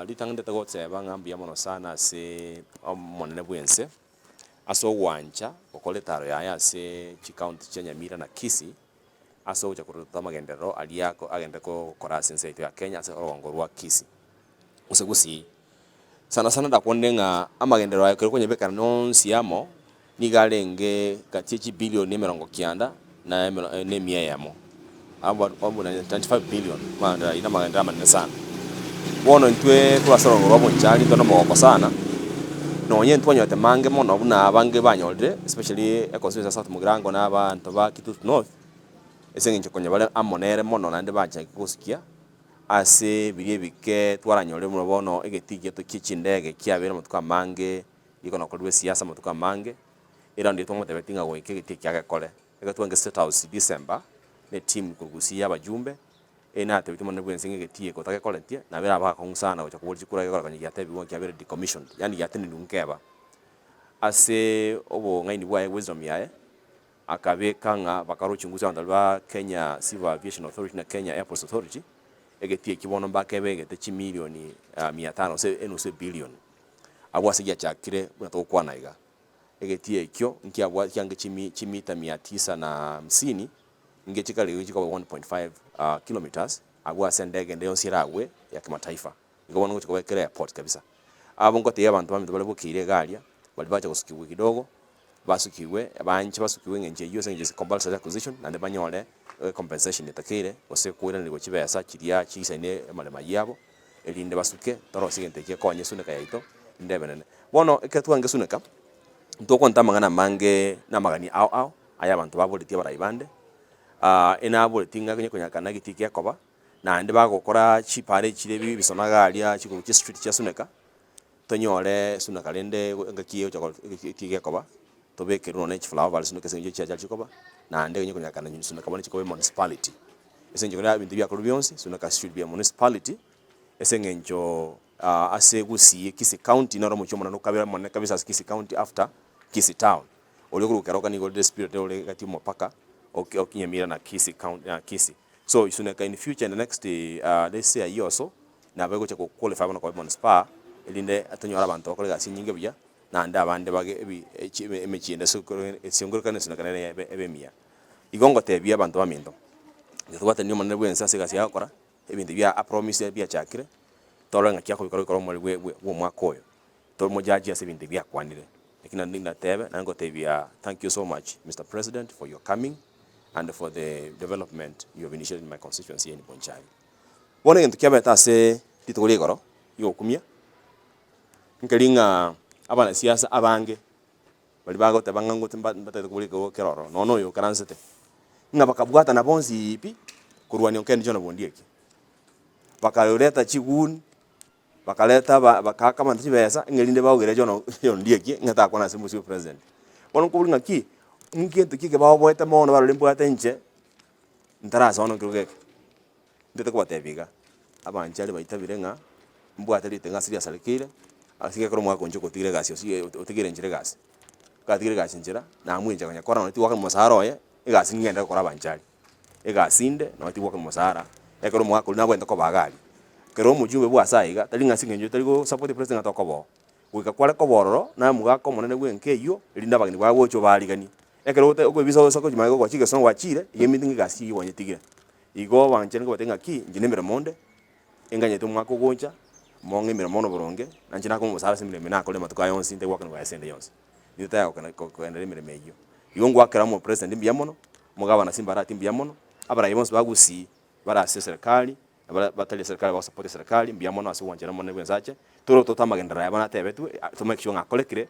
litangende tagotseba ng'ambuya mono sana ase omonene bwense ase ogwancha okore taro yaye ase chikaunti chia Nyamira na Kisii ase ogocha korota amagenderero ariako agende gokora ase ense yaito ya Kenya ase orongo rwa Kisii gose Gusii. Sana sana ndakonde ng'a amagenderero aye kero konyebekana nonsi amo niga arenge gati echibilioni 90 na emia yamo abo 25 billion manda ina magenderero manene sana. Bono ntwe kurasa orongo rwa bonchari ntono mogoko sana nonye ntwanyote mange mono buna abange banyorire especially econstituency South Mugirango na abantu ba Kitutu North ese ngincho konya bale amonere mono nande bacha kusikia ase birie bike twaranyore muno bono egetigie to kichindege kiabere mutuka mange iko nakorwe siasa mutuka mange era ndi tomote betinga go ikegeti kiagekore egatwange State House December ne team kugusia abajumbe ena ate bitimo ne bwensinge getie ko tagekoretie na bera ba konsana gocha kubuli kura gekora kanye yate biwo kiabere decommissioned yani yate ni nunkeba ase obo ngaini bwa wisdom yae akabeka nga bakarochunguza abandu ba Kenya Civil Aviation Authority na Kenya Airports Authority egetie kibono mbakebe gete chimilioni 500 se enuse billion abwa se gyachakire bwatokwana iga egetie ekyo nkiabwa kyange chimita 950 ngechikale yiko 1.5 kilometers abwa se ndege ndeyo siragwe ya kimataifa igobona ngo chikobekere airport kabisa abo ngote abantu bamwe bale bukire galia bali bacha kusikiwe kidogo basukiwe abanchi basukiwe ngenje yose ngenje compulsory acquisition nande banyole compensation etakire ose kuira ni gochibesa chiria chisaine malema yabo elinde basuke toro sigente ke konye suneka yaito ndebenene bono eketwange suneka ntoko ntamangana mange na magani ao aya abantu babolitie baraibande ena bolitinga kenye konyakana gitiki yakoba na ndi bagokora chipare chire bisonaga alia chiko street cha suneka tonyole suneka lende ngakiye chako gitiki yakoba tobeke rone chiflower vals no kesenje cha chikoba na ndege nyiko nyakana nyinyi suneka bone chikobe municipality esenje kora bintu bya kolubionsi suneka street bya municipality esengenjo ase Gusii Kisii county naro muchomona no kabera mone kabisa Kisii county after Kisii town olekuru karoka ni gold spirit ole gati mopaka Nyamira na Kisii county na Kisii so suneka in future in the next let's say a year or so na bego cha qualify bana kwa municipal elinde atonyora abantu bakolega sinyinge bya na nda abande bage emechiende siongorukane sunakana ebemia igongo tebia abantu baminto ngetwate niyo manene bwensa sigasi yakora ebintu bya a promise bya chakire tolenga kyako bikoro muri bwo mwakoyo to mojaji ase bintu bya kwanire lakini ndinda tebe nango tebia thank you so much Mr. President for your coming and for the development you have initiated in my constituency in Bonchari wone ngentu kyabeta ase titogole goro yokumia nkelinga abana siasa abange bali bagote bangangote mbatete kubuli ko keroro nono yo karansete nga bakabwata na bonzi ipi kurwani onkeni jona bondieki bakaleta chigun bakaleta bakaka manti besa ngelinde bagere jona yondieki ngata kona simu siyo president bono kubuli ngaki nkintu kike bawo boete mono baro limbwate nche ntarasa ono kirugeke ndete kwatebiga abanjali baitabire nga mbwate litenga siria salikire asige koro mwako njuko tigire gasi osi otigire njire gasi katigire gasi njira na mwinja kanya kora no tiwaka musaro ye igasi ngenda kora banjali igasinde no tiwaka musara ekoro mwako na gwenda ko bagali kero mujumbe bwa saiga talinga singenjo taligo support president atokobo wika kwale ko bororo na mugako monene gwenke yo linda bagini bwa wocho baligani ekero uko biso soko jimago kwa chige son wachire yemingi gasi yonye tigire igo banjene ko batenga ki njinemere monde enganye to mwako gonja monge mira mono boronge nanjina ko musara simile mina ko le matuka yonsi nte wakana kwa sende yonsi nita ya ko ende mire meyo yongo akera mo president mbya mono mugaba na simba rati mbya mono abara yonsi bagusi bara serikali batali serikali ba support serikali mbya mono asu wanjira mono bwenzache toro totamagendera yabana tebetu to make sure ngakolekire